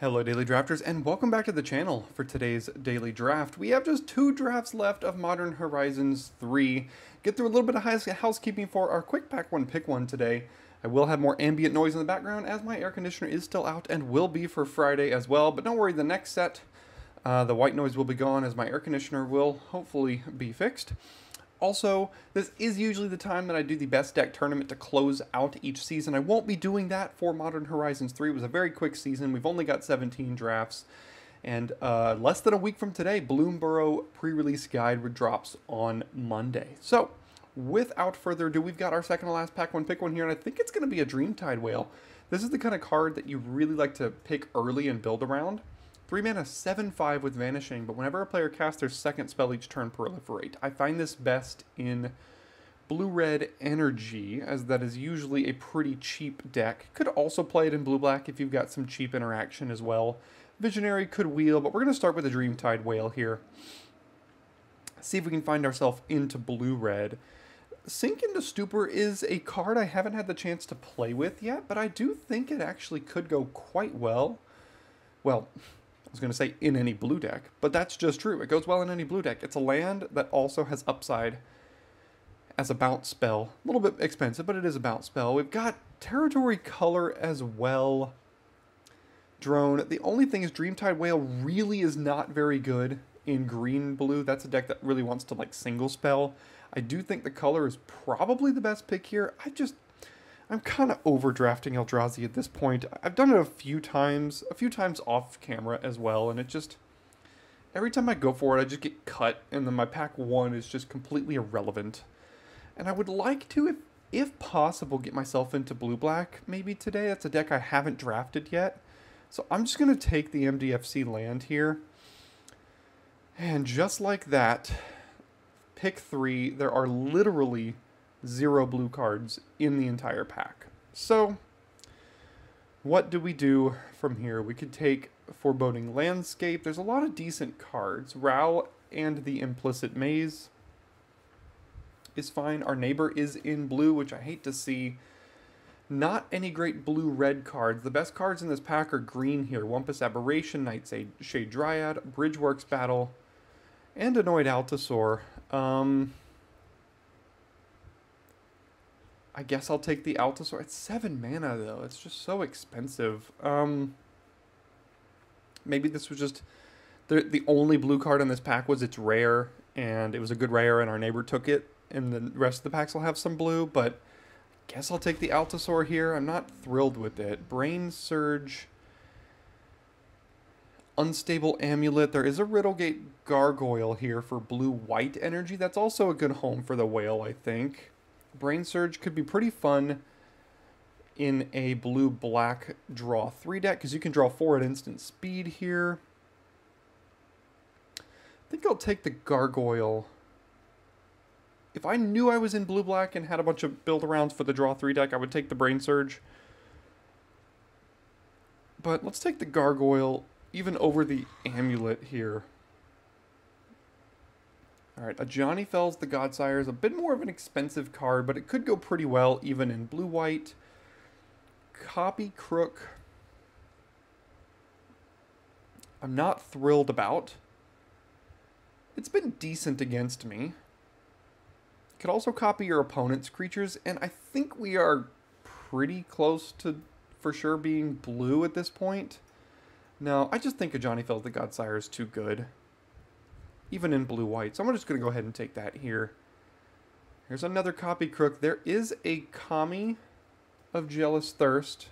Hello Daily Drafters and welcome back to the channel for today's daily draft. We have just 2 drafts left of Modern Horizons 3. Get through a little bit of housekeeping for our quick pack one pick one today. I will have more ambient noise in the background as my air conditioner is still out and will be for Friday as well. But don't worry, the next set, the white noise will be gone as my air conditioner will hopefully be fixed. Also, this is usually the time that I do the best deck tournament to close out each season. I won't be doing that for Modern Horizons 3. It was a very quick season. We've only got 17 drafts. And less than a week from today, Bloomborough pre-release guide drops on Monday. So, without further ado, we've got our second to last pack one pick one here, and I think it's going to be a Dreamtide Whale. This is the kind of card that you really like to pick early and build around. 3 mana, 7/5 with Vanishing, but whenever a player casts their second spell each turn, proliferate. I find this best in blue-red energy, as that is usually a pretty cheap deck. Could also play it in blue-black if you've got some cheap interaction as well. Visionary could wheel, but we're going to start with the Dreamtide Whale here. See if we can find ourselves into blue-red. Sink into Stupor is a card I haven't had the chance to play with yet, but I do think it actually could go quite well. Well, I was going to say in any blue deck, but that's just true. It goes well in any blue deck. It's a land that also has upside as a bounce spell. A little bit expensive, but it is a bounce spell. We've got Territory Color as well. Drone. The only thing is Dreamtide Whale really is not very good in green-blue. That's a deck that really wants to like single spell. I do think the color is probably the best pick here. I'm kind of overdrafting Eldrazi at this point. I've done it a few times off camera as well, and it just, every time I go for it, I just get cut, and then my pack one is just completely irrelevant. And I would like to, if possible, get myself into blue-black maybe today. That's a deck I haven't drafted yet. So I'm just going to take the MDFC land here. And just like that, pick 3, there are literally 0 blue cards in the entire pack. So, what do we do from here? We could take Foreboding Landscape. There's a lot of decent cards. Rao and the Implicit Maze is fine. Our neighbor is in blue, which I hate to see. Not any great blue-red cards. The best cards in this pack are green here. Wumpus Aberration, Nightshade Dryad, Bridgeworks Battle, and Annoyed Altasaur. I guess I'll take the Altasaur. It's 7 mana, though. It's just so expensive. Maybe this was just... The only blue card in this pack was it's rare, and it was a good rare, and our neighbor took it, and the rest of the packs will have some blue, but I guess I'll take the Altasaur here. I'm not thrilled with it. Brain Surge... Unstable Amulet. There is a Riddlegate Gargoyle here for blue-white energy. That's also a good home for the whale, I think. Brain Surge could be pretty fun in a blue-black draw 3 deck, because you can draw 4 at instant speed here. I think I'll take the Gargoyle. If I knew I was in blue-black and had a bunch of build-arounds for the draw 3 deck, I would take the Brain Surge. But let's take the Gargoyle even over the Amulet here. Alright, a Johnny Fells the Godsire is a bit more of an expensive card, but it could go pretty well even in blue-white. Copy Crook, I'm not thrilled about. It's been decent against me. You could also copy your opponent's creatures, and I think we are pretty close to for sure being blue at this point. No, I just think a Johnny Fells the Godsire is too good, even in blue-white. So I'm just going to go ahead and take that here. Here's another Copy Crook. There is a Kami of Jealous Thirst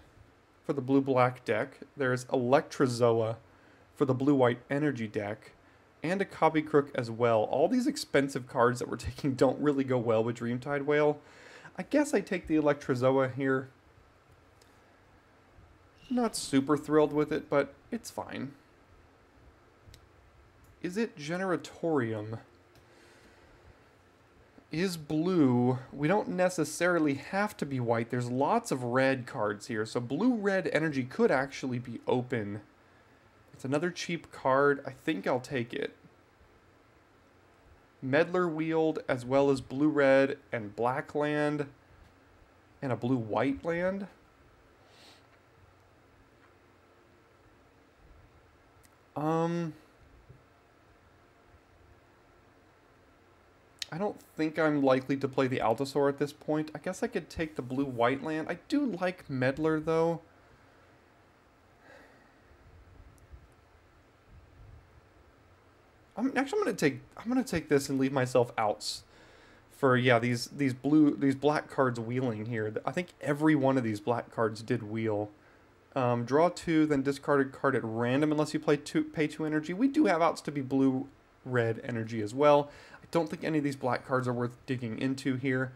for the blue-black deck. There's Electrozoa for the blue-white energy deck, and a Copy Crook as well. All these expensive cards that we're taking don't really go well with Dreamtide Whale. I guess I take the Electrozoa here. Not super thrilled with it, but it's fine. Is it Generatorium? Is blue. We don't necessarily have to be white. There's lots of red cards here, so blue-red energy could actually be open. It's another cheap card. I think I'll take it. Meddler Wield, as well as blue-red and black land, and a blue-white land. I don't think I'm likely to play the Altasaur at this point. I guess I could take the blue-white land. I do like Meddler, though. I'm gonna take this and leave myself outs for, yeah, these black cards wheeling here. I think every one of these black cards did wheel. Draw 2, then discard a card at random unless you pay 2 energy. We do have outs to be blue-red energy as well. I don't think any of these black cards are worth digging into here.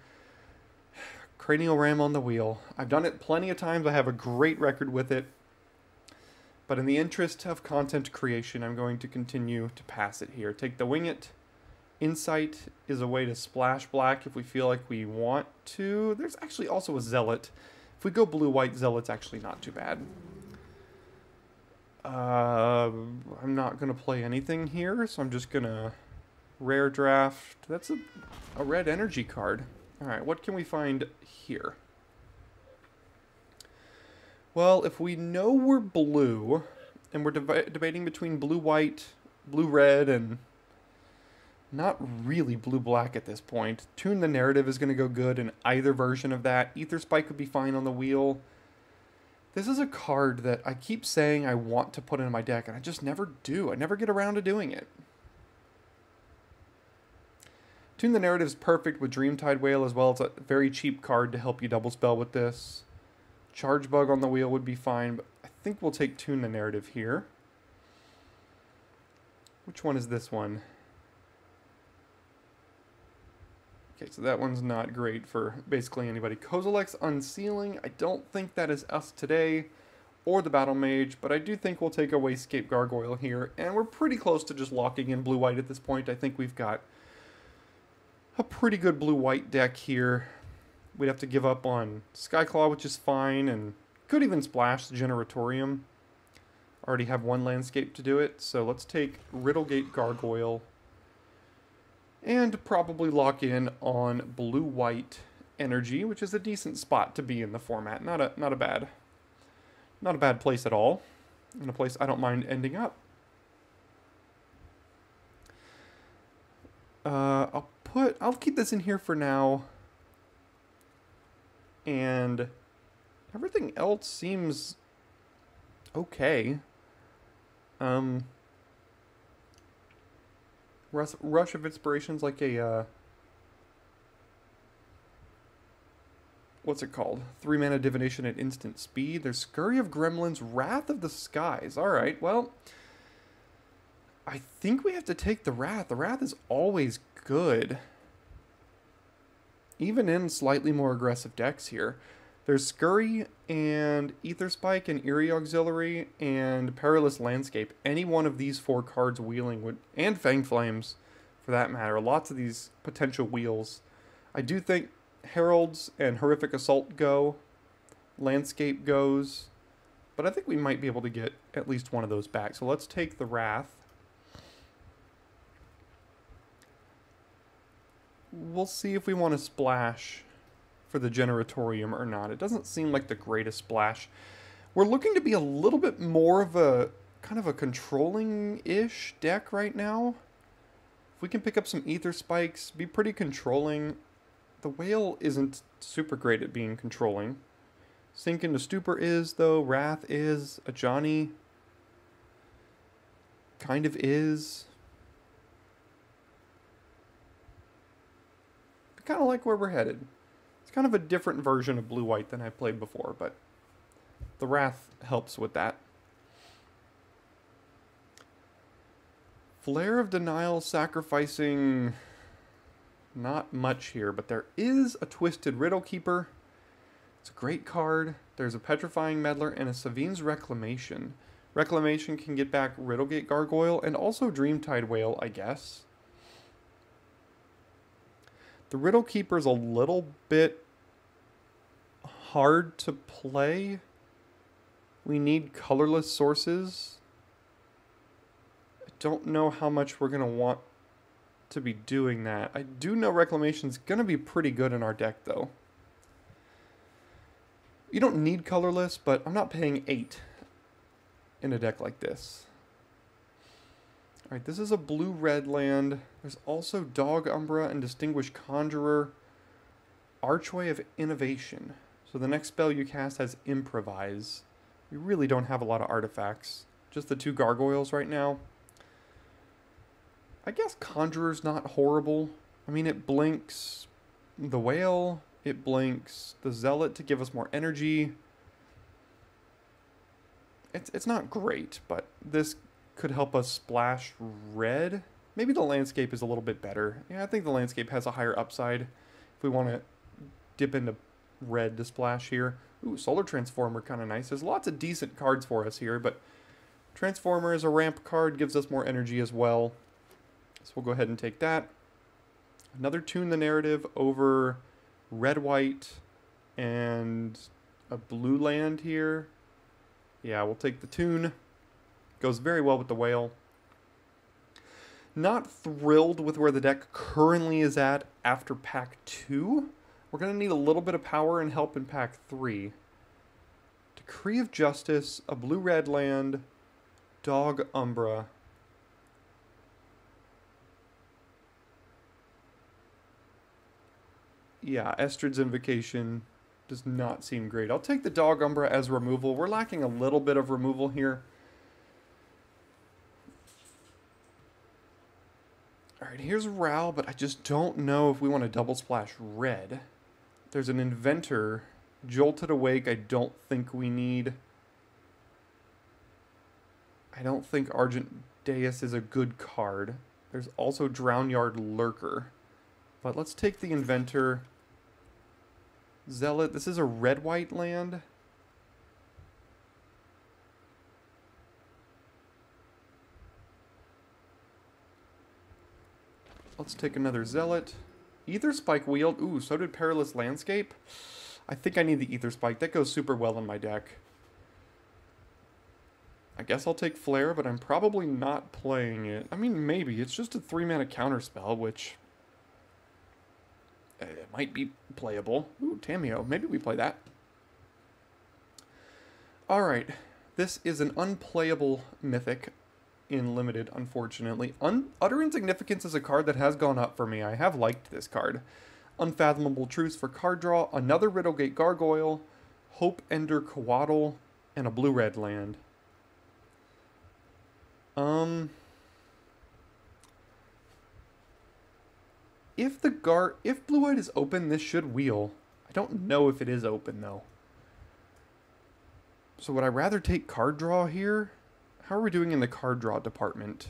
Cranial Ram on the wheel. I've done it plenty of times. I have a great record with it. But in the interest of content creation, I'm going to continue to pass it here. Take the Wing It. Insight is a way to splash black if we feel like we want to. There's actually also a Zealot. If we go blue-white, Zealot's actually not too bad. I'm not going to play anything here, so I'm just going to rare draft. That's a red energy card. Alright, what can we find here? Well, if we know we're blue, and we're debating between blue-white, blue-red, and not really blue-black at this point, Tune the Narrative is going to go good in either version of that. Ether Spike would be fine on the wheel. This is a card that I keep saying I want to put in my deck, and I just never do. I never get around to doing it. Tune the Narrative is perfect with Dreamtide Whale as well. It's a very cheap card to help you double spell with this. Charge Bug on the wheel would be fine, but I think we'll take Tune the Narrative here. Which one is this one? Okay, so that one's not great for basically anybody. Kozilek's Unsealing, I don't think that is us today, or the Battle Mage, but I do think we'll take a Wayscape Gargoyle here, and we're pretty close to just locking in blue-white at this point. I think we've got a pretty good blue-white deck here. We'd have to give up on Skyclaw, which is fine, and could even splash the Generatorium. Already have one landscape to do it, so let's take Riddlegate Gargoyle and probably lock in on blue-white energy, which is a decent spot to be in the format. Not a bad place at all, and a place I don't mind ending up. I'll keep this in here for now. And everything else seems okay. Rush of Inspiration's like a, what's it called? 3-mana Divination at instant speed. There's Scurry of Gremlins, Wrath of the Skies. Alright, well, I think we have to take the Wrath. The Wrath is always good. Even in slightly more aggressive decks here. There's Scurry and Ether Spike and Eerie Auxiliary and Perilous Landscape. Any one of these 4 cards wheeling would, and Fanged Flames for that matter. Lots of these potential wheels. I do think Heralds and Horrific Assault go. Landscape goes. But I think we might be able to get at least one of those back. So let's take the Wrath. We'll see if we want to splash for the Generatorium or not. It doesn't seem like the greatest splash. We're looking to be a little bit more of a kind of a controlling-ish deck right now. If we can pick up some Ether Spikes, be pretty controlling. The Whale isn't super great at being controlling. Sink into Stupor is, though. Wrath is. Ajani kind of is. Kind of like where we're headed. It's kind of a different version of blue-white than I played before, but the Wrath helps with that. Flare of Denial, sacrificing not much here, but there is a Twisted Riddle Keeper. It's a great card. There's a Petrifying Meddler and a Savine's Reclamation. Reclamation can get back Riddlegate Gargoyle and also Dreamtide Whale, I guess. The Riddle Keeper's a little bit hard to play. We need colorless sources. I don't know how much we're going to want to be doing that. I do know Reclamation's going to be pretty good in our deck, though. You don't need colorless, but I'm not paying 8 in a deck like this. Alright, this is a blue-red land. There's also Dog Umbra and Distinguished Conjurer. Archway of Innovation. So the next spell you cast has Improvise. We really don't have a lot of artifacts. Just the 2 gargoyles right now. I guess Conjurer's not horrible. I mean, it blinks the whale. It blinks the zealot to give us more energy. It's not great, but this could help us splash red. Maybe the landscape is a little bit better. Yeah, I think the landscape has a higher upside if we want to dip into red to splash here. Ooh, Solar Transformer, kind of nice. There's lots of decent cards for us here, but Transformer is a ramp card, gives us more energy as well. So we'll go ahead and take that. Another Tune the Narrative over red-white and a blue land here. Yeah, we'll take the Tune. Goes very well with the whale. Not thrilled with where the deck currently is at after pack 2. We're going to need a little bit of power and help in pack 3. Decree of Justice, a blue-red land, Dog Umbra. Yeah, Estrid's Invocation does not seem great. I'll take the Dog Umbra as removal. We're lacking a little bit of removal here. Alright, here's Ral, but I just don't know if we want to double splash red. There's an Inventor. Jolted Awake, I don't think we need. I don't think Argent Deus is a good card. There's also Drownyard Lurker. But let's take the Inventor. Zealot, this is a red-white land. Let's take another Zealot. Ether Spike wield. Ooh, so did Perilous Landscape. I think I need the Ether Spike. That goes super well in my deck. I guess I'll take Flare, but I'm probably not playing it. I mean, maybe. It's just a 3-mana counterspell, which... it might be playable. Ooh, Tameo. Maybe we play that. Alright. This is an unplayable mythic in Limited, unfortunately. Utter Insignificance is a card that has gone up for me. I have liked this card. Unfathomable Truce for card draw, another Riddlegate Gargoyle, Hope Ender Coatl, and a blue-red land. If Blue-White is open, this should wheel. I don't know if it is open, though. So would I rather take card draw here? How are we doing in the card draw department?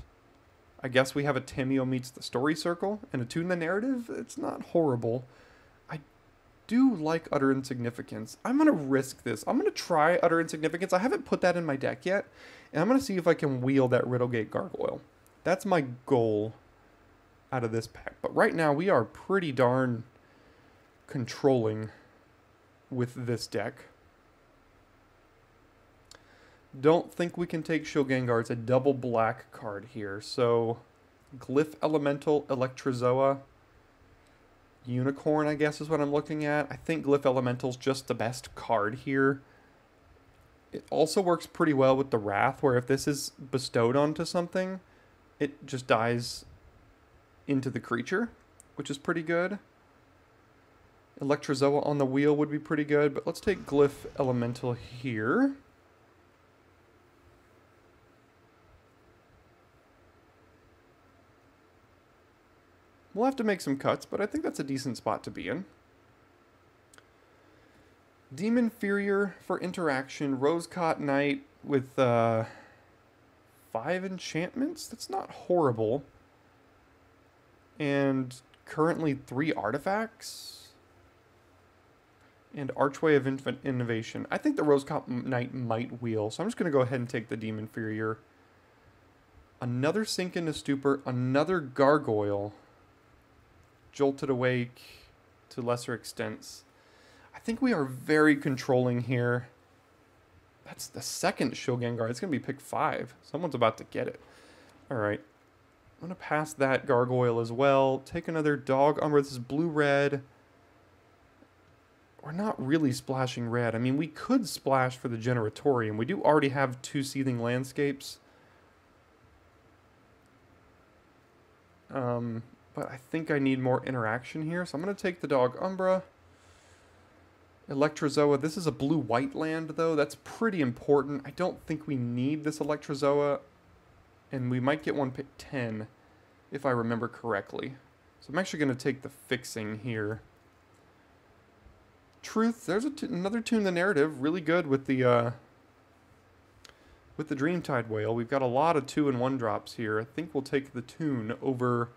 I guess we have a Tameo Meets the Story Circle and a Tune the Narrative. It's not horrible. I do like Utter Insignificance. I'm going to risk this. I'm going to try Utter Insignificance. I haven't put that in my deck yet. And I'm going to see if I can wheel that Riddlegate Gargoyle. That's my goal out of this pack. But right now we are pretty darn controlling with this deck. Don't think we can take Shogengar. It's a double black card here. So, Glyph Elemental, Electrozoa, Unicorn, I guess is what I'm looking at. I think Glyph Elemental's just the best card here. It also works pretty well with the Wrath, where if this is bestowed onto something, it just dies into the creature, which is pretty good. Electrozoa on the wheel would be pretty good, but let's take Glyph Elemental here. We'll have to make some cuts, but I think that's a decent spot to be in. Demon Furior for interaction. Rosecott Knight with 5 enchantments. That's not horrible. And currently 3 artifacts. And Archway of Innovation. I think the Rosecott Knight might wheel, so I'm just going to go ahead and take the Demon Furior. Another Sink into Stupor. Another Gargoyle. Jolted Awake to lesser extents. I think we are very controlling here. That's the second Shogengar. It's going to be pick 5. Someone's about to get it. Alright. I'm going to pass that Gargoyle as well. Take another Dog Umbra. This is blue-red. We're not really splashing red. I mean, we could splash for the Generatorium. We do already have 2 Seething Landscapes. But I think I need more interaction here, so I'm going to take the Dog Umbra. Electrozoa. This is a blue-white land, though. That's pretty important. I don't think we need this Electrozoa, and we might get one pick 10, if I remember correctly. So I'm actually going to take the fixing here. Truth. There's another Tune the Narrative. Really good with the Dreamtide Whale. We've got a lot of 2 and 1 drops here. I think we'll take the Tune over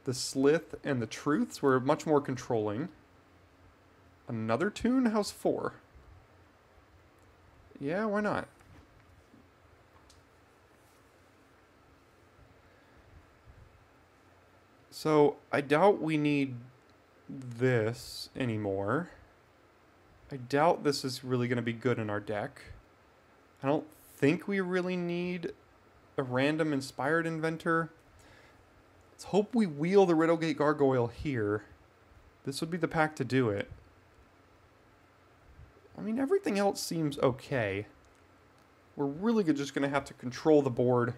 the Slith and the Truths. We're much more controlling. Another Tune? How's 4? Yeah, why not? So, I doubt we need this anymore. I doubt this is really going to be good in our deck. I don't think we really need a random Inspired Inventor. Let's hope we wheel the Riddlegate Gargoyle here. This would be the pack to do it. I mean, everything else seems okay. We're really just going to have to control the board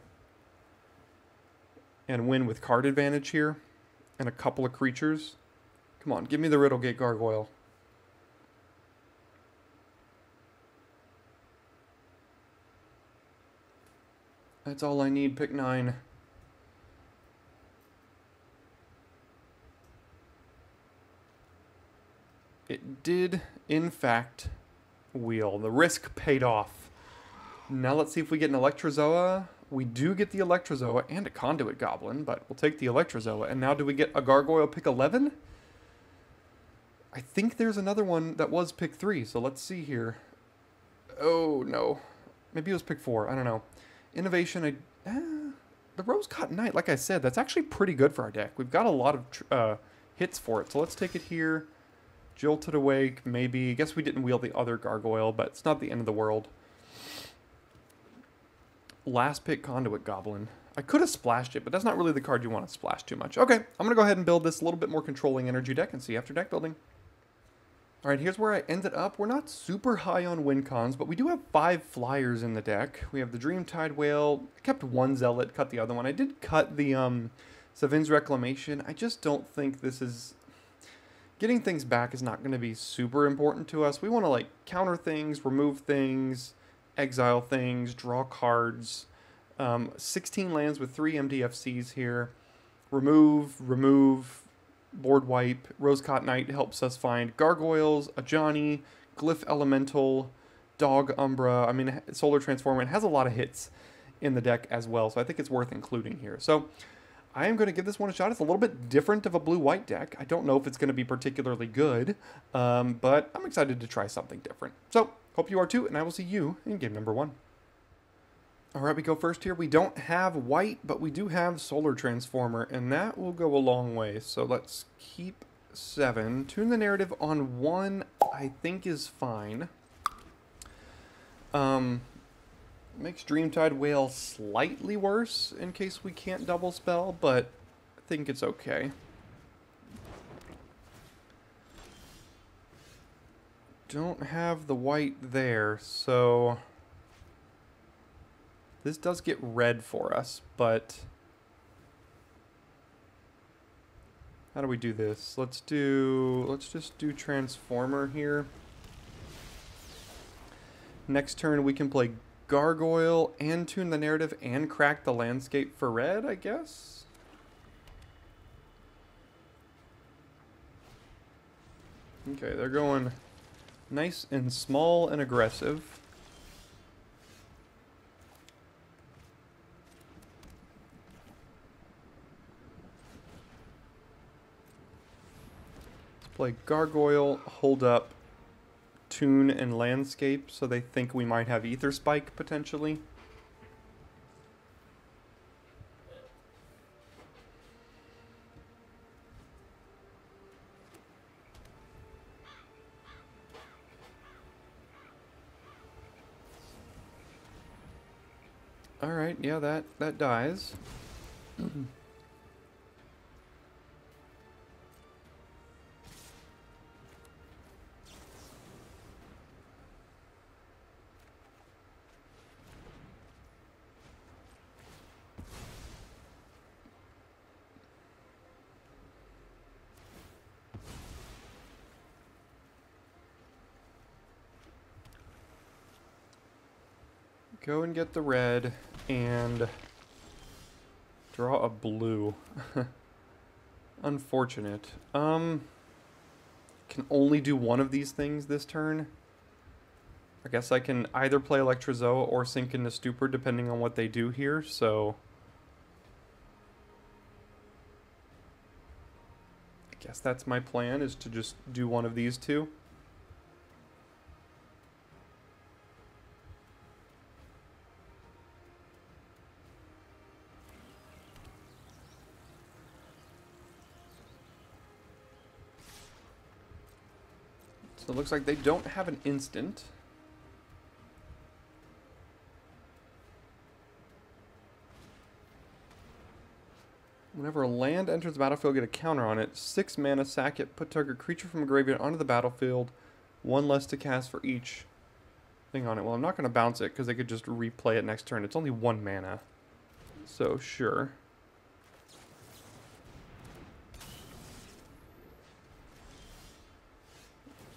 and win with card advantage here and a couple of creatures. Come on, give me the Riddlegate Gargoyle. That's all I need, pick 9. It did, in fact, wheel. The risk paid off. Now let's see if we get an Electrozoa. We do get the Electrozoa and a Conduit Goblin, but we'll take the Electrozoa. And now do we get a Gargoyle pick 11? I think there's another one that was pick 3, so let's see here. Oh, no. Maybe it was pick 4, I don't know. Innovation, the Rose-Cotton Knight, like I said, that's actually pretty good for our deck. We've got a lot of hits for it, so let's take it here. Jolted Awake, maybe. I guess we didn't wheel the other Gargoyle, but it's not the end of the world. Last pick, Conduit Goblin. I could have splashed it, but that's not really the card you want to splash too much. Okay, I'm going to go ahead and build this a little bit more controlling energy deck and see after deck building. Alright, here's where I ended up. We're not super high on win cons, but we do have 5 flyers in the deck. We have the Dreamtide Whale. I kept one Zealot, cut the other one. I did cut the Savin's Reclamation. I just don't think this is... Getting things back is not going to be super important to us. We want to, like, counter things, remove things, exile things, draw cards. 16 lands with 3 MDFCs here. Remove, board wipe. Rose-Cotton Knight helps us find Gargoyles, a Johnny, Glyph Elemental, Dog Umbra. I mean, Solar Transformer. It has a lot of hits in the deck as well, so I think it's worth including here. So I am going to give this one a shot. It's a little bit different of a blue-white deck. I don't know if it's going to be particularly good, but I'm excited to try something different. So, hope you are too, and I will see you in game number 1. Alright, we go first here. We don't have white, but we do have Solar Transformer, and that will go a long way. So let's keep 7. Tune the Narrative on 1, I think is fine. Makes Dreamtide Whale slightly worse in case we can't double spell, but I think it's okay. Don't have the white there, so this does get red for us, but how do we do this? Let's just do Transformer here. Next turn we can play Gargoyle and Tune the Narrative and crack the landscape for red, I guess. Okay, they're going nice and small and aggressive. Let's play Gargoyle, hold up Tune and Landscape, so they think we might have Ether Spike potentially. Alright, yeah, that dies. Go and get the red and draw a blue. Unfortunate. Can only do one of these things this turn. I guess I can either play Electrozoa or sink into Stupor depending on what they do here, so I guess that's my plan, is to just do one of these two. So it looks like they don't have an instant. Whenever a land enters the battlefield, get a counter on it. 6 mana, sack it, put target creature from a graveyard onto the battlefield. 1 less to cast for each thing on it. Well, I'm not going to bounce it because they could just replay it next turn. It's only 1 mana. So, sure.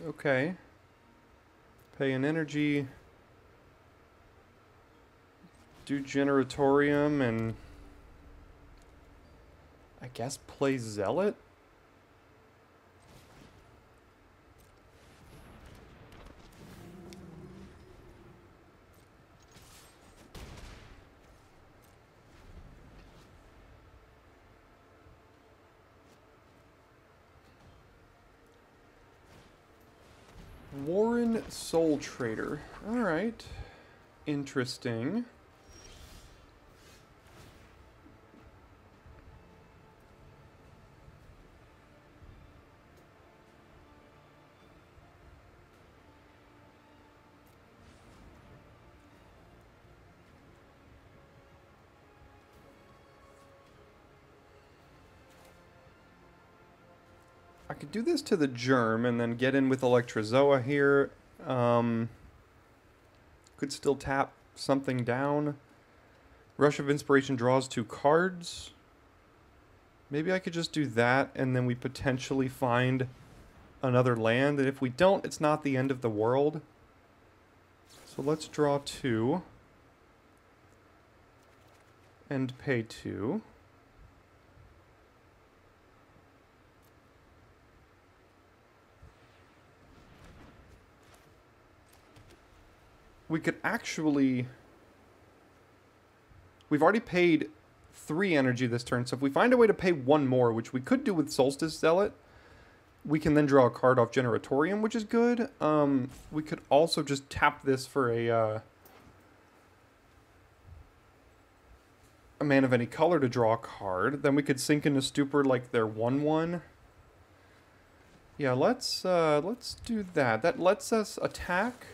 Okay. Pay an energy. Do Generatorium and I guess play Zealot? Warren Soul Trader. Alright. Interesting. I could do this to the Germ and then get in with Electrozoa here. Could still tap something down. Rush of Inspiration draws 2 cards. Maybe I could just do that and then we potentially find another land. And if we don't, it's not the end of the world. So let's draw 2. And pay 2. We could actually... We've already paid 3 energy this turn, so if we find a way to pay 1 more, which we could do with Solstice Zealot, we can then draw a card off Generatorium, which is good. We could also just tap this for a man of any color to draw a card. Then we could sink into Stupor like their 1/1. Yeah, let's do that. That lets us attack.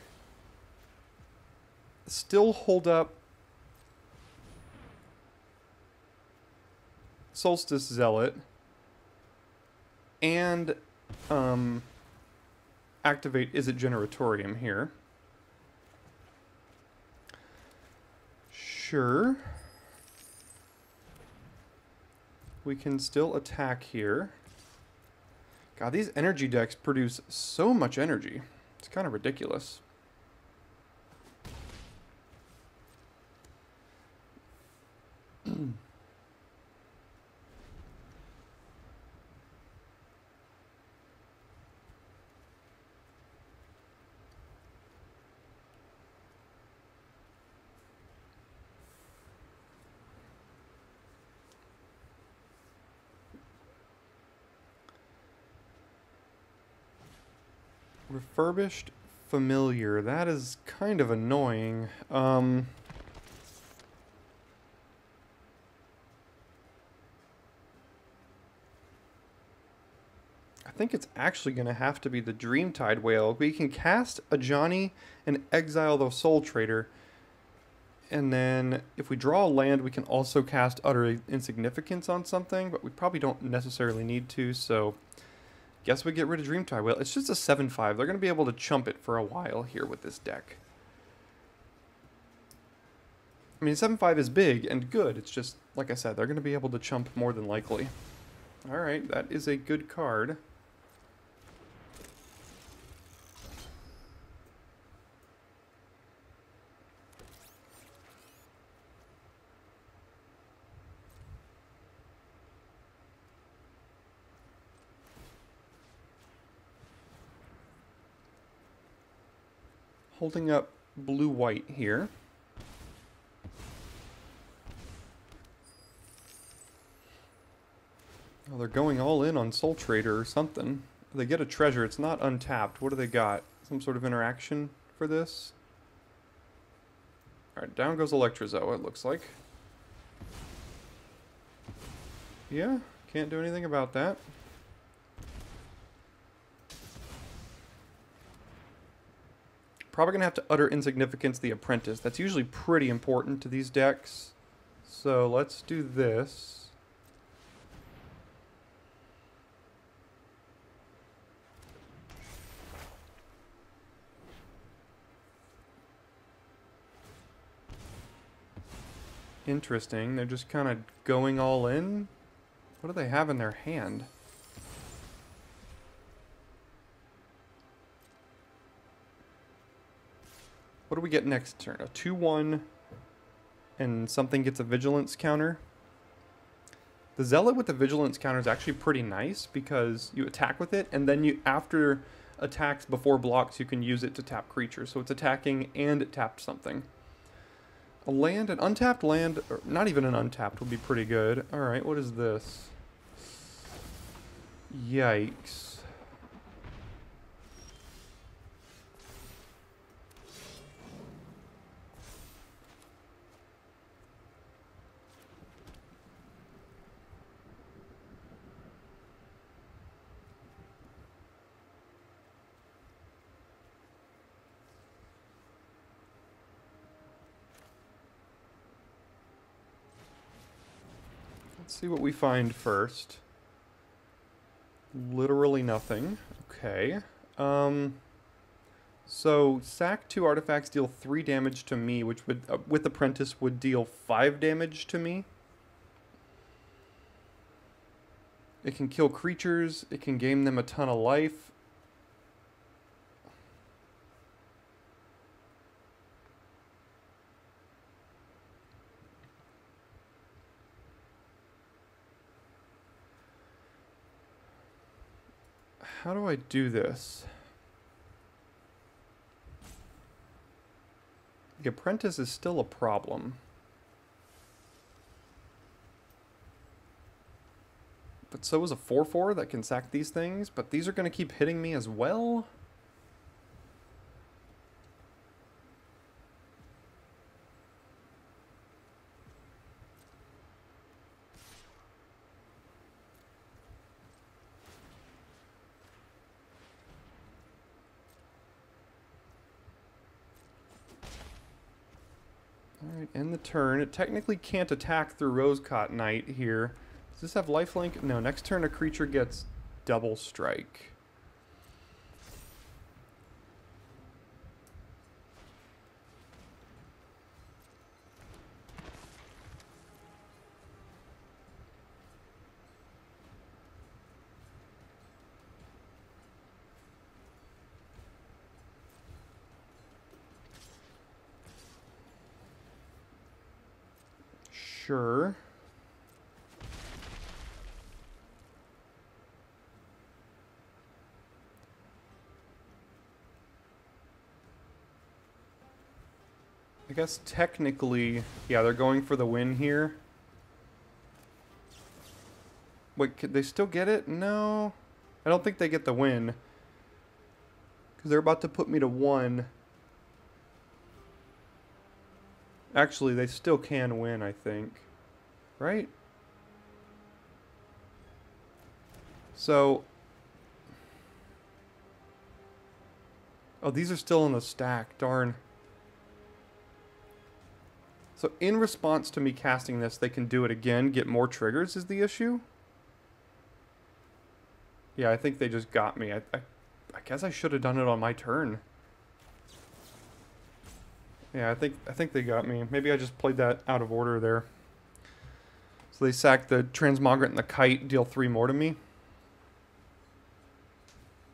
Still hold up Solstice Zealot and activate Is It Generatorium here. Sure. We can still attack here. God, these energy decks produce so much energy. It's kind of ridiculous. Refurbished Familiar. That is kind of annoying. I think it's actually going to have to be the Dreamtide Whale. We can cast a Johnny and exile the Soul Trader. And then if we draw a land, we can also cast Utter Insignificance on something, but we probably don't necessarily need to, so guess we get rid of Dreamtide Whale. It's just a 7/5. They're going to be able to chump it for a while here with this deck. I mean, 7/5 is big and good. It's just, like I said, they're going to be able to chump more than likely. Alright, that is a good card. holding up blue-white here. Oh, they're going all in on Soul Trader or something. They get a treasure. It's not untapped. What do they got? Some sort of interaction for this? Alright, down goes Electrozoa, it looks like. Yeah, can't do anything about that. Probably going to have to utter insignificance the Apprentice. That's usually pretty important to these decks. So let's do this. Interesting. They're just kind of going all in. What do they have in their hand? What do we get next turn? A 2-1 and something gets a vigilance counter. The Zealot with the vigilance counter is actually pretty nice because you attack with it and then you, after attacks before blocks, you can use it to tap creatures. So it's attacking and it tapped something. A land, an untapped land, or not even an untapped would be pretty good. Alright, what is this? Yikes. Let's see what we find first. Literally nothing. Okay. So sack 2 artifacts, deal 3 damage to me, which would, with Apprentice, would deal 5 damage to me. It can kill creatures. It can gain them a ton of life. How do I do this? The Apprentice is still a problem. But so is a 4/4 that can sack these things, but these are going to keep hitting me as well. Alright, end the turn. It technically can't attack through Rosecott Knight here. Does this have lifelink? No, next turn a creature gets double strike. Sure. I guess technically, yeah, they're going for the win here. Wait, could they still get it? No. I don't think they get the win. Because they're about to put me to 1. Actually, they still can win, I think. Right? So... oh, these are still in the stack. Darn. So in response to me casting this, they can do it again. Get more triggers is the issue. Yeah, I think they just got me. I guess I should have done it on my turn. Yeah, I think they got me. Maybe I just played that out of order there. So they sack the Transmogrant and the Kite, deal 3 more to me.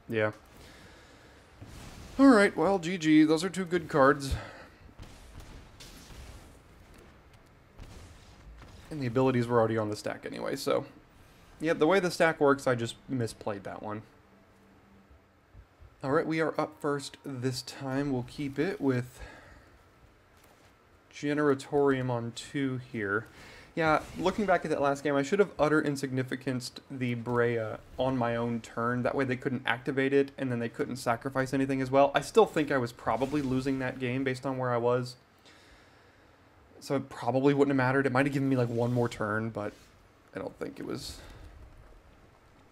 Yeah. Alright, well, GG. Those are 2 good cards. And the abilities were already on the stack anyway, so... yeah, the way the stack works, I just misplayed that one. Alright, we are up first this time. We'll keep it with Generatorium on 2 here. Yeah, looking back at that last game, I should have utter insignificanced the Brea on my own turn. That way they couldn't activate it, and then they couldn't sacrifice anything as well. I still think I was probably losing that game based on where I was. So it probably wouldn't have mattered. It might have given me like one more turn, but I don't think it was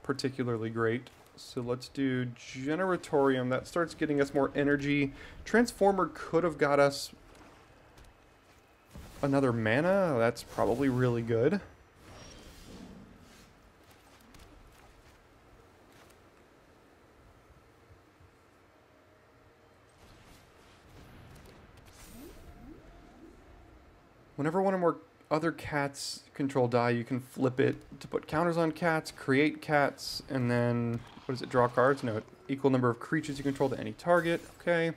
particularly great. So let's do Generatorium. That starts getting us more energy. Transformer could have got us another mana. That's probably really good. Whenever one or more other cats control die, you can flip it to put counters on cats, create cats, and then, what does it, draw cards? No, equal number of creatures you control to any target. Okay.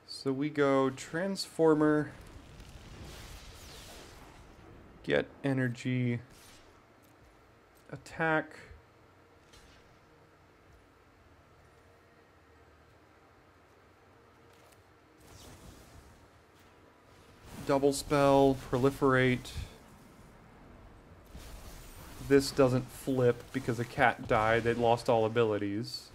So we go Transformer, get energy, attack, double spell, proliferate. This doesn't flip because a cat died. They lost all abilities.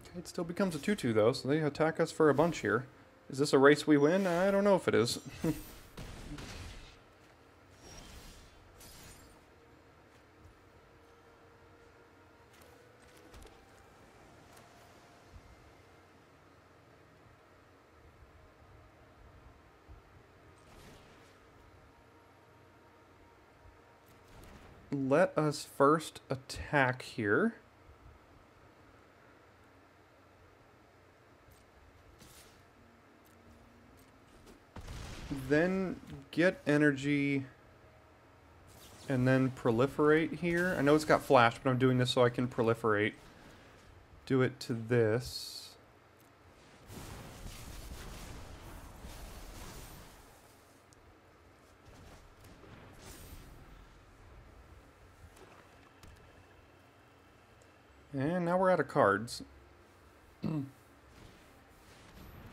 Okay, it still becomes a 2/2 though, so they attack us for a bunch here. Is this a race we win? I don't know if it is. Let us first attack here. Then get energy and then proliferate here. I know it's got flash, but I'm doing this so I can proliferate. Do it to this. And now we're out of cards.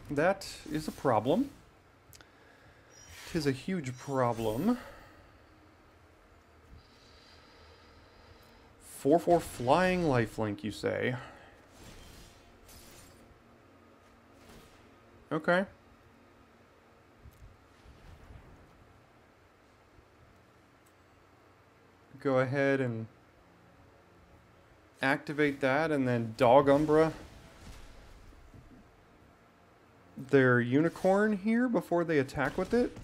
That is a problem. It is a huge problem. 4/4 flying lifelink, you say? Okay. Go ahead and activate that, and then Dog Umbra their unicorn here before they attack with it.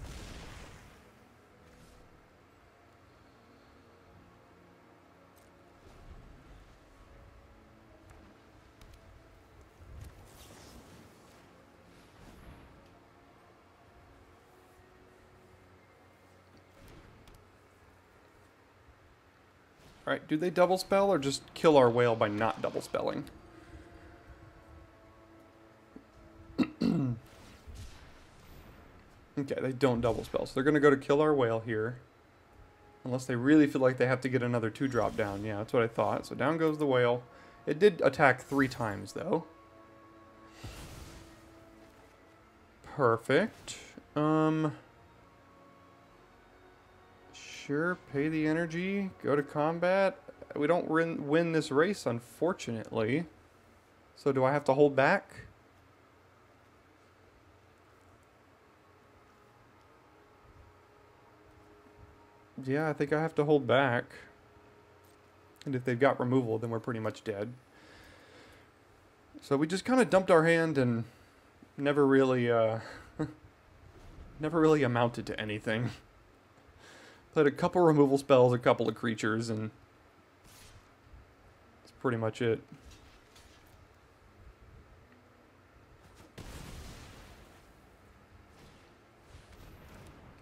Alright, do they double spell or just kill our whale by not double spelling? Okay, they don't double spell, so they're going to go to kill our whale here. Unless they really feel like they have to get another 2-drop down. Yeah, that's what I thought. So down goes the whale. It did attack 3 times, though. Perfect. Sure, pay the energy, go to combat. We don't win this race, unfortunately. So do I have to hold back? Yeah, I think I have to hold back. And if they've got removal, then we're pretty much dead. So we just kind of dumped our hand and never really, never really amounted to anything. Played a couple removal spells, a couple of creatures, and that's pretty much it.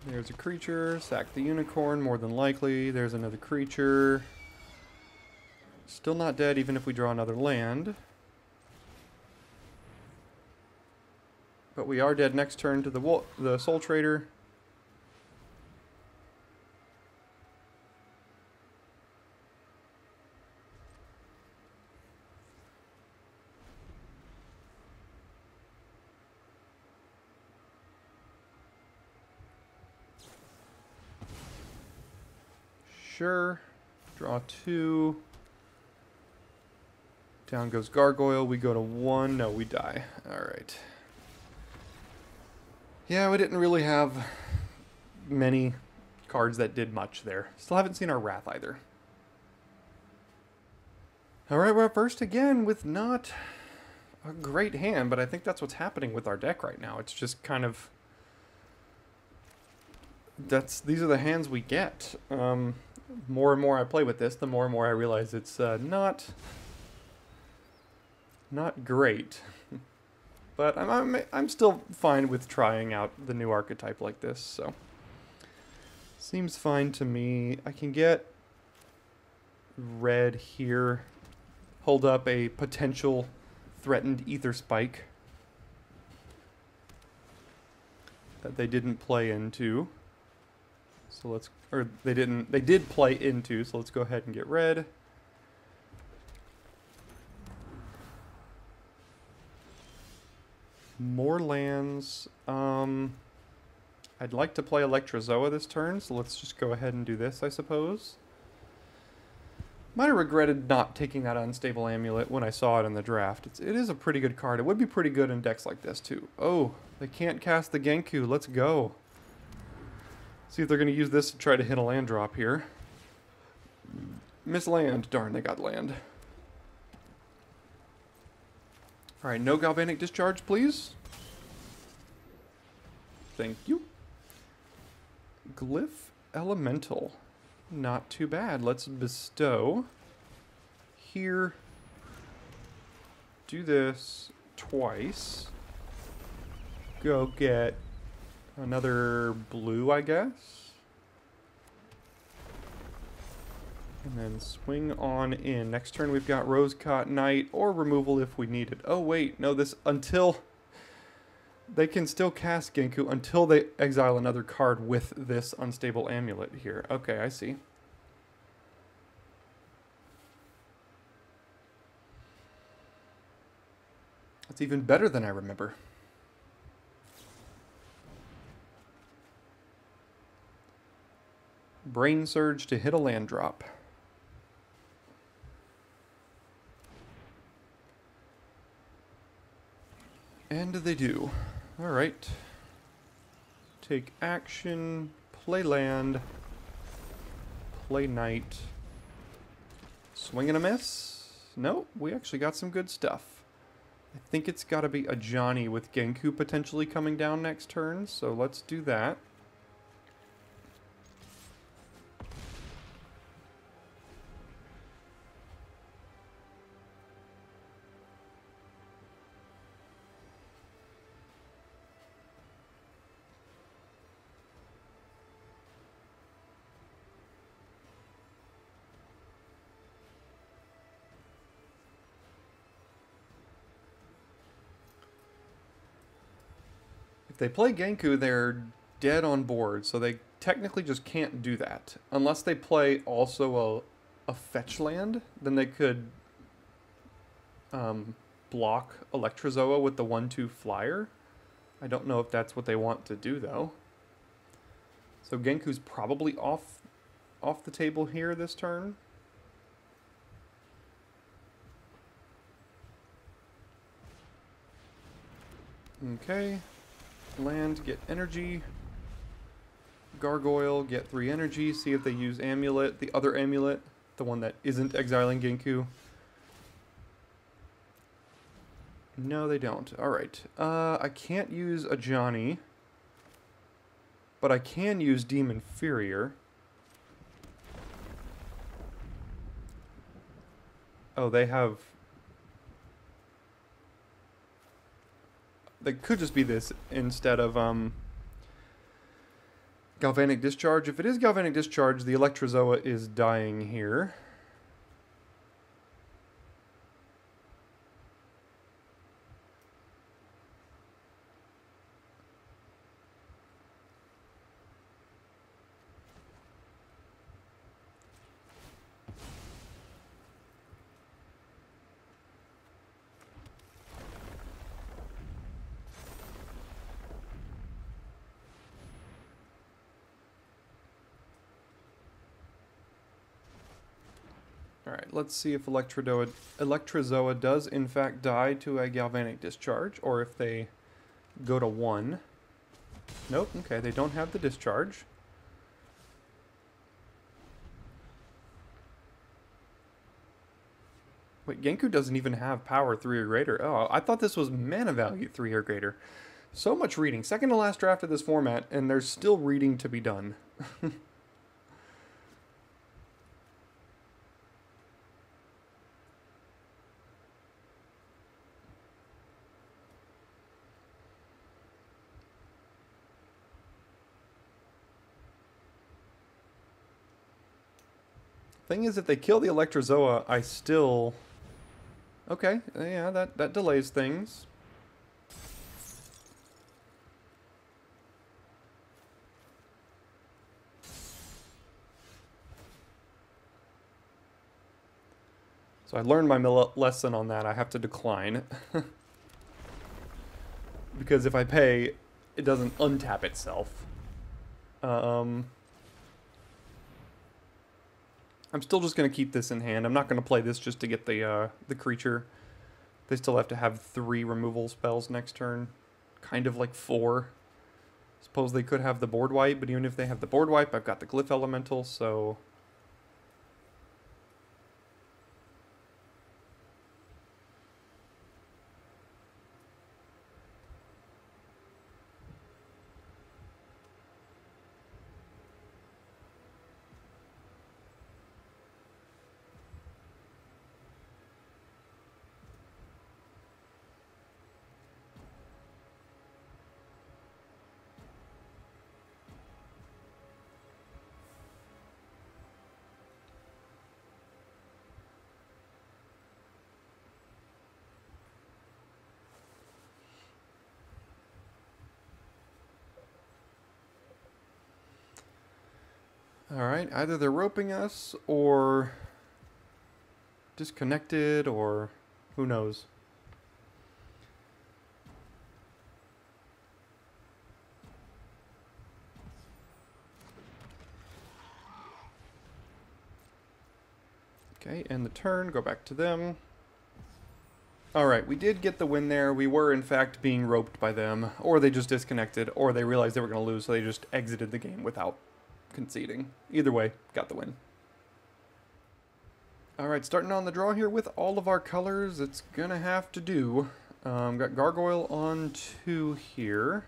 There's a creature, sack the unicorn, more than likely. There's another creature. Still not dead even if we draw another land. But we are dead next turn to the Soul Trader. Sure. Draw 2. Down goes Gargoyle. We go to 1. No, we die. Alright. Yeah, we didn't really have many cards that did much there. Still haven't seen our Wrath either. Alright, we're up first again with not a great hand, but I think that's what's happening with our deck right now. It's just kind of... these are the hands we get. More and more I play with this, the more and more I realize it's not great. But I'm still fine with trying out the new archetype like this, so seems fine to me. I can get red here, hold up a potential threatened Ether Spike that they didn't play into. So let's, or they did play into, so let's go ahead and get red. More lands. I'd like to play Electrozoa this turn, so let's just go ahead and do this, I suppose. Might have regretted not taking that Unstable Amulet when I saw it in the draft. It is a pretty good card. It would be pretty good in decks like this, too. Oh, they can't cast the Genku. Let's go. See if they're going to use this to try to hit a land drop here. Miss land. Darn, they got land. Alright, no Galvanic Discharge, please. Thank you. Glyph Elemental. Not too bad. Let's bestow. Here. Do this twice. Go get another blue, I guess. And then swing on in. Next turn we've got Rosecott Knight or removal if we need it. Oh wait, no, this until... They can still cast Genku until they exile another card with this Unstable Amulet here. Okay, I see. That's even better than I remember. Brain Surge to hit a land drop. And they do. Alright. Take action, play land, play knight. Swing and a miss? Nope, we actually got some good stuff. I think it's got to be a Johnny with Genku potentially coming down next turn, so let's do that. If they play Genku, they're dead on board, so they technically just can't do that. Unless they play also a fetch land, then they could block Electrozoa with the 1/2 flyer. I don't know if that's what they want to do, though. So Genku's probably off the table here this turn. Okay. Land, get energy. Gargoyle, get 3 energy. See if they use Amulet, the other Amulet, the one that isn't exiling Genku. No, they don't. Alright. I can't use a Johnny, but I can use Demon Furrier. Oh, they have... They could just be this instead of Galvanic Discharge. If it is Galvanic Discharge, the Electrozoa is dying here. Alright, let's see if Electrozoa does in fact die to a galvanic discharge, or if they go to 1. Nope, okay, they don't have the discharge. Wait, Genku doesn't even have power 3 or greater. Oh, I thought this was mana value 3 or greater. So much reading. Second to last draft of this format, and there's still reading to be done. Thing is, if they kill the Electrozoa, I still... Okay, yeah, that delays things. So I learned my lesson on that. I have to decline. Because if I pay, it doesn't untap itself. I'm still just going to keep this in hand. I'm not going to play this just to get the creature. They still have to have 3 removal spells next turn. Kind of like 4. Suppose they could have the board wipe, but even if they have the board wipe, I've got the Glyph Elemental, so... Alright, either they're roping us, or disconnected, or who knows. Okay, end the turn, go back to them. Alright, we did get the win there. We were, in fact, being roped by them, or they just disconnected, or they realized they were going to lose, so they just exited the game without conceding. Either way, got the win. Alright, starting on the draw here with all of our colors. It's gonna have to do. Got Gargoyle on 2 here.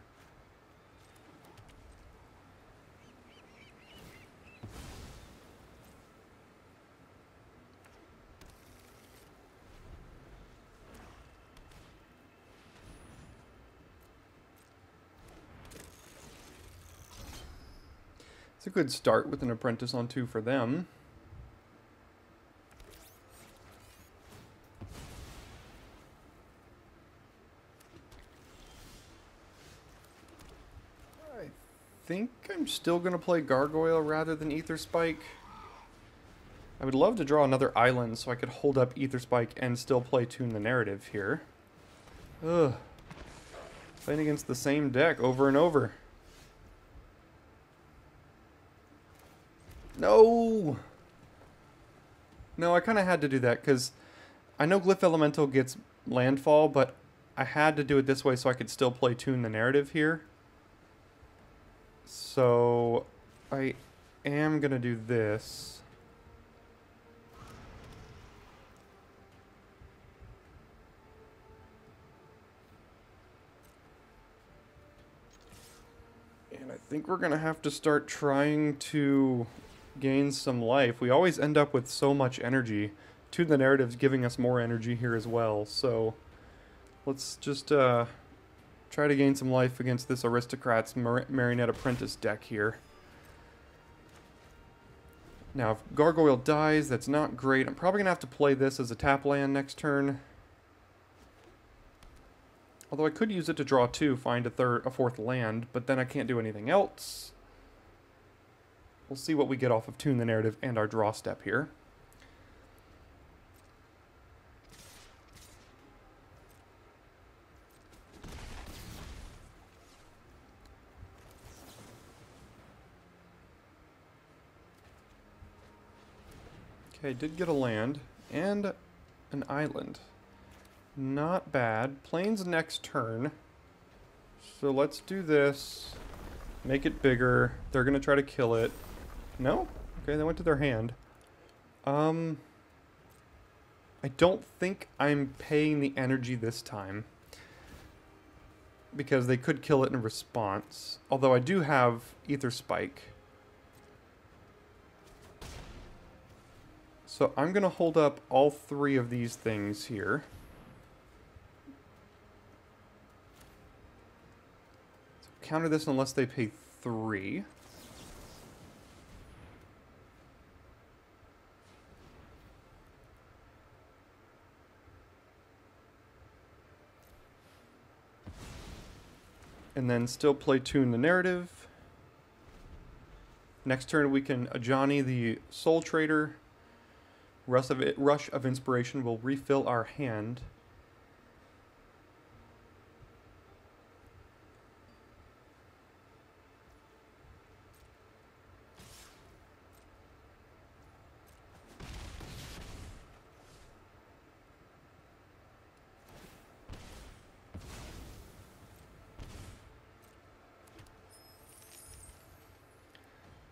It's a good start with an Apprentice on 2 for them. I think I'm still going to play Gargoyle rather than Ether Spike. I would love to draw another island so I could hold up Ether Spike and still play Tune the Narrative here. Ugh. Playing against the same deck over and over. No! No, I kind of had to do that, because I know Glyph Elemental gets landfall, but I had to do it this way so I could still play Tune the Narrative here. So, I am going to do this. And I think we're going to have to start trying to gain some life. We always end up with so much energy. Tune the Narrative's giving us more energy here as well, so let's just try to gain some life against this Aristocrat's Marionette Apprentice deck here. Now, if Gargoyle dies, that's not great. I'm probably going to have to play this as a tap land next turn. Although I could use it to draw 2, find a 4th land, but then I can't do anything else. We'll see what we get off of Tune the Narrative and our draw step here. Okay, I did get a land and an island. Not bad. Plains next turn. So let's do this. Make it bigger. They're going to try to kill it. No? Okay, they went to their hand. I don't think I'm paying the energy this time, because they could kill it in response. Although I do have Ether Spike. So I'm going to hold up all three of these things here. So counter this unless they pay 3. And then still play Tune the Narrative. Next turn we can Ajani the Soul Trader. Rush of Inspiration will refill our hand.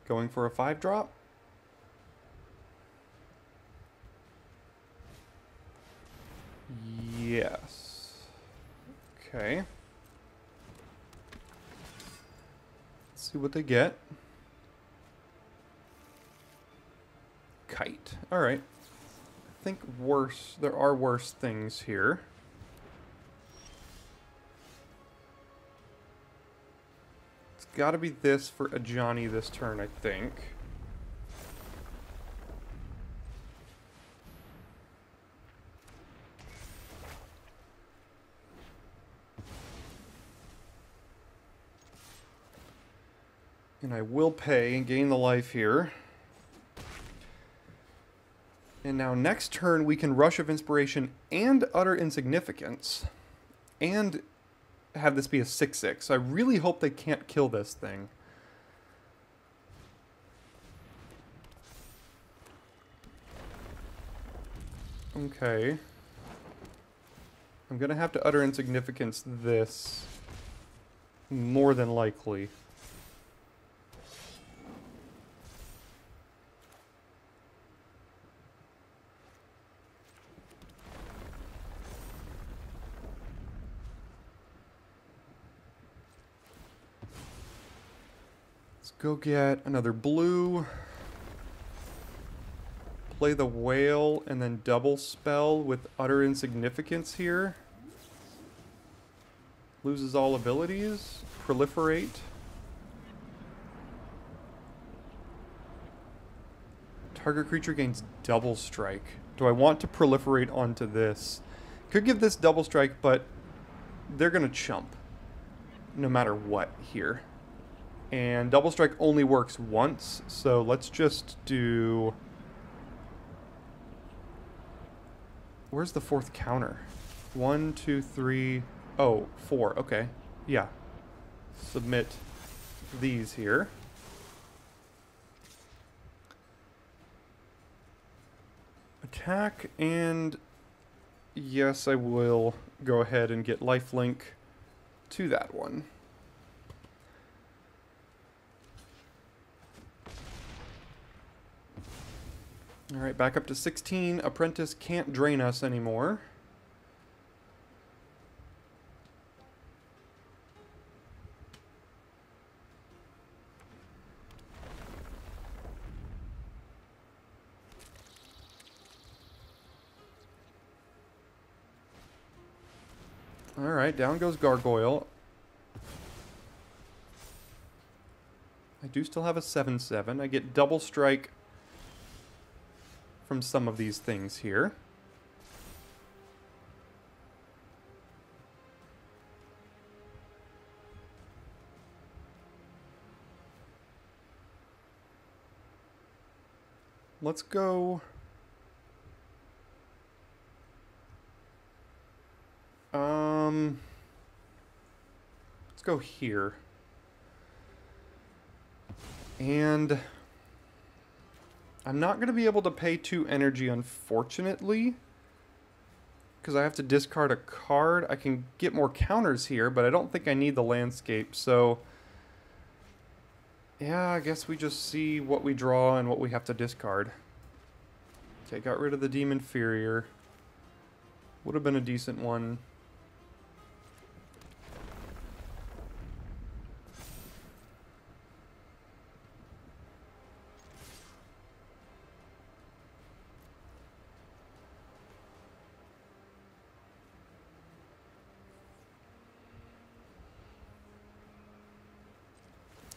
Going for a 5-drop. Yes. Okay. Let's see what they get. Kite. Alright. I think worse. There are worse things here. It's gotta be this for Ajani this turn, I think. And I will pay and gain the life here. And now next turn we can Rush of Inspiration and Utter Insignificance. And have this be a 6/6. So I really hope they can't kill this thing. Okay. I'm gonna have to Utter Insignificance this. More than likely. Go get another blue. Play the whale and then double spell with Utter Insignificance here. Loses all abilities. Proliferate. Target creature gains double strike. Do I want to proliferate onto this? Could give this double strike, but they're gonna chump no matter what here. And double strike only works once, so let's just do... Where's the 4th counter? 1, 2, 3... Oh, 4, okay. Yeah. Submit these here. Attack, and... Yes, I will go ahead and get lifelink to that one. Alright, back up to 16. Apprentice can't drain us anymore. Alright, down goes Gargoyle. I do still have a 7/7. I get double strike from some of these things here. Let's go... Let's go here. And I'm not going to be able to pay 2 energy, unfortunately, because I have to discard a card. I can get more counters here, but I don't think I need the landscape, so yeah, I guess we just see what we draw and what we have to discard. Okay, got rid of the Demon Inferior. Would have been a decent one.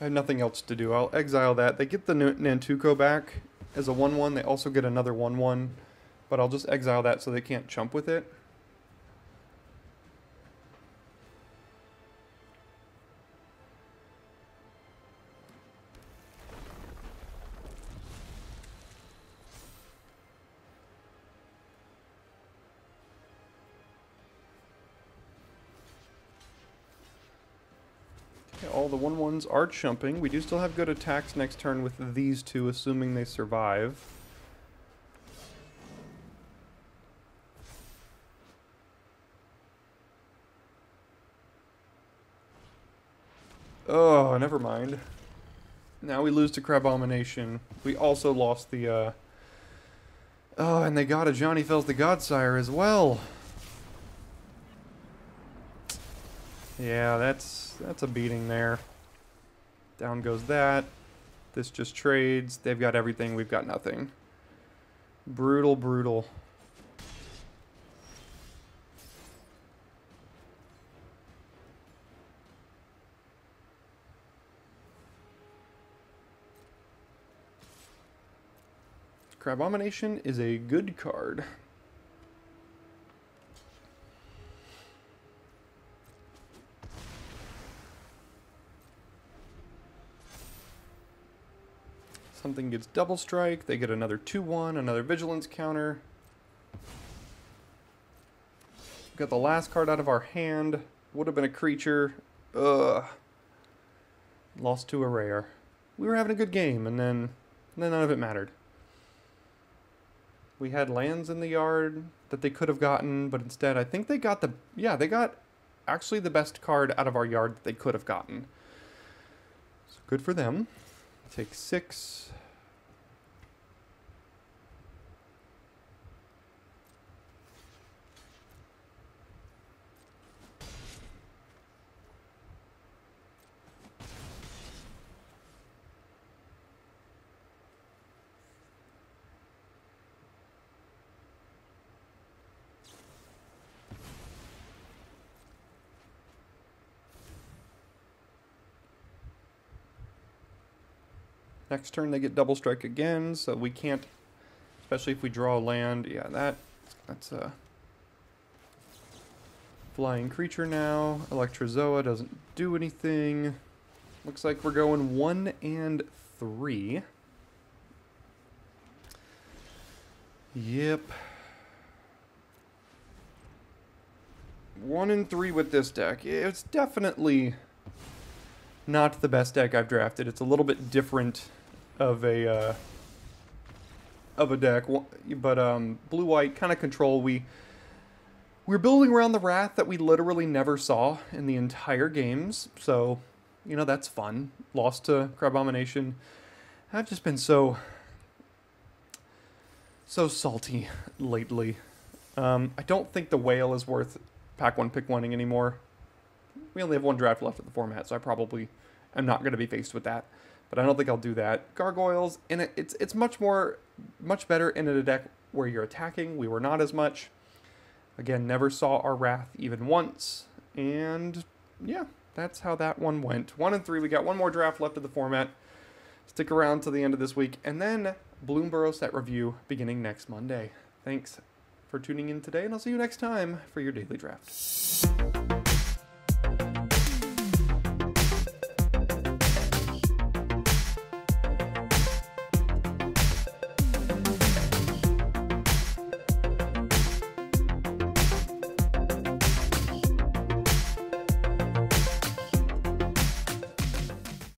I have nothing else to do. I'll exile that. They get the Nantuko back as a 1/1. They also get another 1/1, but I'll just exile that so they can't chump with it. All the 1/1s are chumping. We do still have good attacks next turn with these two, assuming they survive. Oh, never mind. Now we lose to Crabomination. We also lost the, Oh, and they got a Johnny Fells the Godsire as well. Yeah, that's a beating there. Down goes that. This just trades. They've got everything. We've got nothing. Brutal, brutal. Crabomination is a good card. Something gets double strike, they get another 2/1, another vigilance counter. Got the last card out of our hand. Would have been a creature. Ugh. Lost to a rare. We were having a good game, and then none of it mattered. We had lands in the yard that they could have gotten, but instead I think they got the... Yeah, they got actually the best card out of our yard that they could have gotten. So good for them. Take 6. Next turn they get double strike again, so we can't, especially if we draw a land. Yeah, that's a flying creature now. Electrozoa doesn't do anything. Looks like we're going 1 and 3. Yep. 1 and 3 with this deck. It's definitely not the best deck I've drafted. It's a little bit different of a deck, but blue-white kind of control. We're building around the Wrath that we literally never saw in the entire games, so you know that's fun. Lost to Crabomination. I've just been so salty lately. I don't think the whale is worth pack 1 pick 1ing anymore. We only have 1 draft left of the format, so I probably am not going to be faced with that. But I don't think I'll do that. Gargoyles, and it's much better in a deck where you're attacking. We were not as much. Again, never saw our Wrath even once. And yeah, that's how that one went. 1 and 3. We got 1 more draft left of the format. Stick around till the end of this week. And then Bloomborough set review beginning next Monday. Thanks for tuning in today, and I'll see you next time for your daily draft.